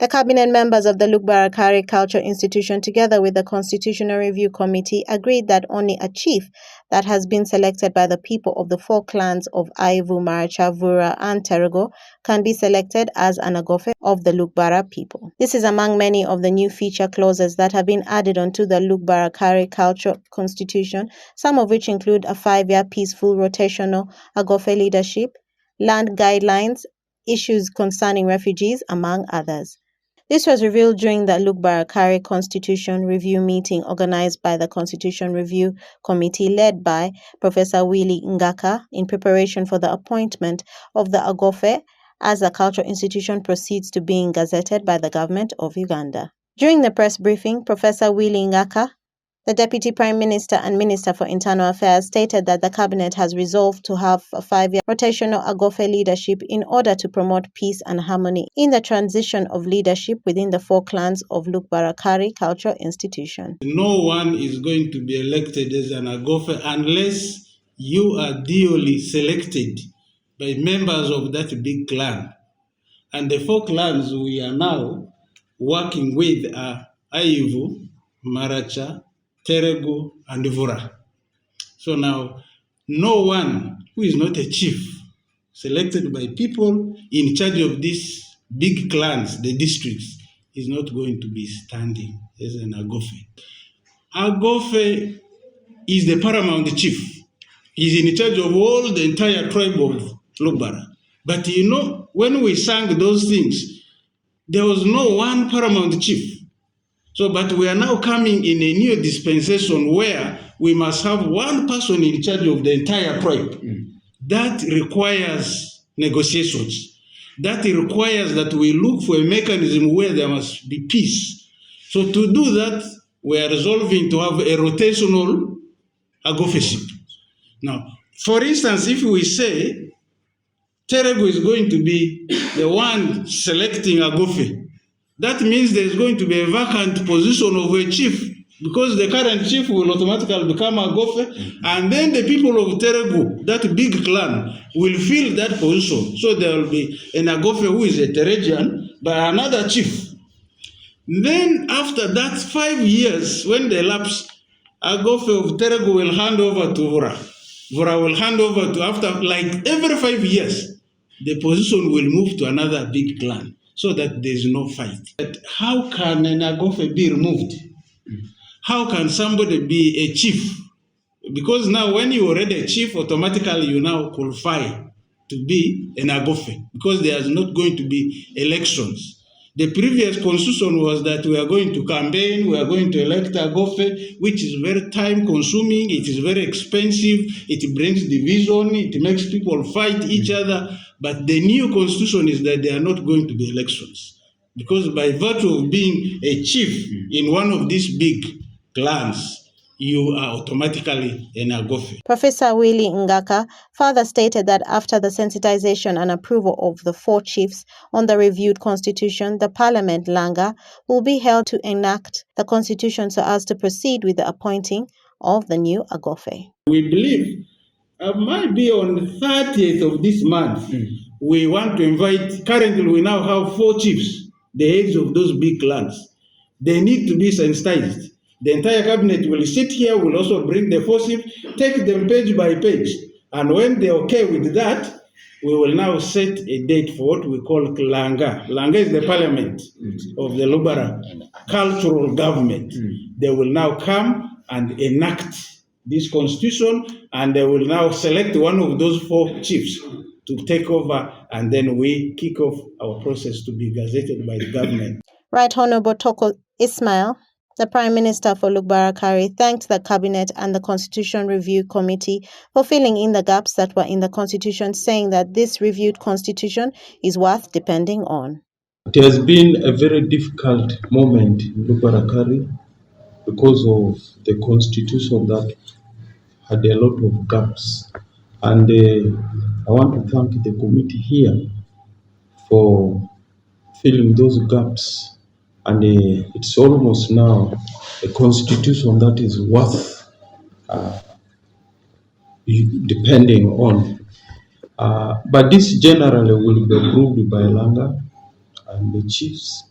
The cabinet members of the Lugbara Kari Culture Institution, together with the Constitutional Review Committee, agreed that only a chief that has been selected by the people of the four clans of Aivu, Maracha, Vura, and Terego can be selected as an Agofe of the Lugbara people. This is among many of the new feature clauses that have been added onto the Lugbara Kari Culture Constitution, some of which include a 5-year peaceful rotational Agofe leadership, land guidelines, issues concerning refugees, among others. This was revealed during the Lugbara Kari Constitution Review meeting organized by the Constitution Review Committee led by Professor Willy Ngaka in preparation for the appointment of the Agofe as the culture institution proceeds to being gazetted by the government of Uganda. During the press briefing, Professor Willy Ngaka, the Deputy Prime Minister and Minister for Internal Affairs, stated that the Cabinet has resolved to have a 5-year rotational Agofe leadership in order to promote peace and harmony in the transition of leadership within the four clans of Lugbara Kari Culture Institution. No one is going to be elected as an Agofe unless you are duly selected by members of that big clan. And the four clans we are now working with are Aivu, Maracha, Teregu, and Vura. So now, no one who is not a chief selected by people in charge of these big clans, the districts, is not going to be standing as an Agofe. Agofe is the paramount chief. He's in charge of all the entire tribe of Lugbara. But you know, when we sang those things, there was no one paramount chief. So, but we are now coming in a new dispensation where we must have one person in charge of the entire tribe. That requires negotiations. That requires that we look for a mechanism where there must be peace. So to do that, we are resolving to have a rotational agofeship. Now, for instance, if we say Terego is going to be the one selecting Agofe, that means there's going to be a vacant position of a chief, because the current chief will automatically become Agofe, and then the people of Teregu, that big clan, will fill that position. So there will be an Agofe who is a Teregian by another chief. Then after that 5 years, when they elapse, Agofe of Teregu will hand over to Vura. Vura will hand over to, after like every 5 years, the position will move to another big clan, so that there's no fight. But how can an Agofe be removed? How can somebody be a chief? Because now when you're already a chief, automatically you now qualify to be an Agofe, because there's not going to be elections. The previous constitution was that we are going to campaign, we are going to elect Agofe, which is very time consuming, it is very expensive, it brings division, it makes people fight each other. But the new constitution is that there are not going to be elections, because by virtue of being a chief in one of these big clans, you are automatically an Agofe. Professor Willy Ngaka further stated that after the sensitization and approval of the four chiefs on the reviewed constitution, the Parliament Langa will be held to enact the constitution so as to proceed with the appointing of the new Agofe. We believe might be on the 30th of this month, we want to invite, currently we now have 4 chiefs, the heads of those big clans. They need to be sensitized. The entire cabinet will sit here, will also bring the 4 chiefs, take them page by page. And when they're okay with that, we will now set a date for what we call Langa. Langa is the parliament of the Lugbara cultural government. They will now come and enact this constitution, and they will now select one of those 4 chiefs to take over, and then we kick off our process to be gazetted by the government. Right Honorable Toko Ismail, the Prime Minister for Lugbara Kari, thanked the Cabinet and the Constitution Review Committee for filling in the gaps that were in the Constitution, saying that this reviewed Constitution is worth depending on. It has been a very difficult moment in Lugbara Kari because of the Constitution that had a lot of gaps. And I want to thank the committee here for filling those gaps. And it's almost now a constitution that is worth depending on. But this generally will be approved by Langa and the chiefs.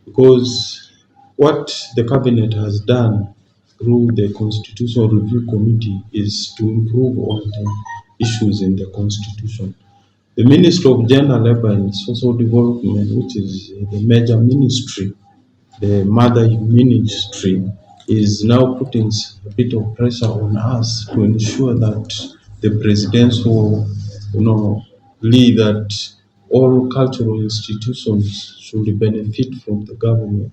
because what the cabinet has done through the Constitutional Review Committee is to improve on the issues in the Constitution. The Ministry of Gender, Labour and Social Development, which is the major ministry, the mother ministry, is now putting a bit of pressure on us to ensure that the presidential, lead that all cultural institutions should benefit from the government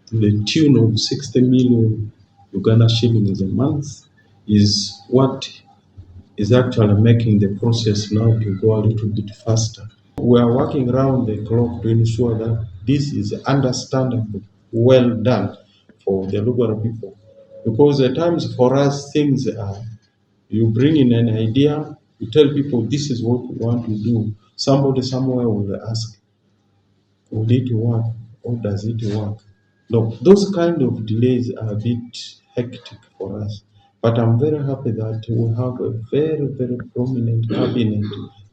to the tune of 60 million Uganda shillings a month is what is actually making the process now to go a little bit faster. We are working around the clock to ensure that this is understandable, well done for the Lugbara people. Because at times for us, things are, you bring in an idea, you tell people this is what we want to do. Somebody somewhere will ask, will it work or does it work? No, those kind of delays are a bit hectic for us. But I'm very happy that we have a very, very prominent cabinet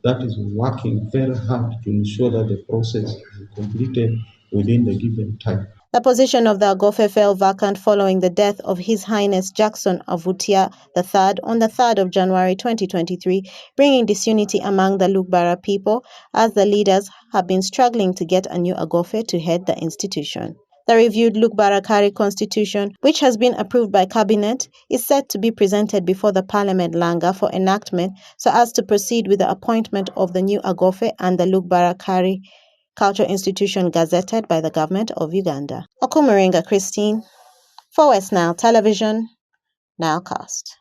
that is working very hard to ensure that the process is completed within the given time. The position of the Agofe fell vacant following the death of His Highness Jackson Avutia III on the 3rd of January 2023, bringing disunity among the Lugbara people as the leaders have been struggling to get a new Agofe to head the institution. The reviewed Lugbara Kari constitution, which has been approved by cabinet, is set to be presented before the Parliament Langa for enactment so as to proceed with the appointment of the new Agofe and the Lugbara Kari culture institution gazetted by the government of Uganda. Okumuringa Christine, for West Nile Television, Nilecast.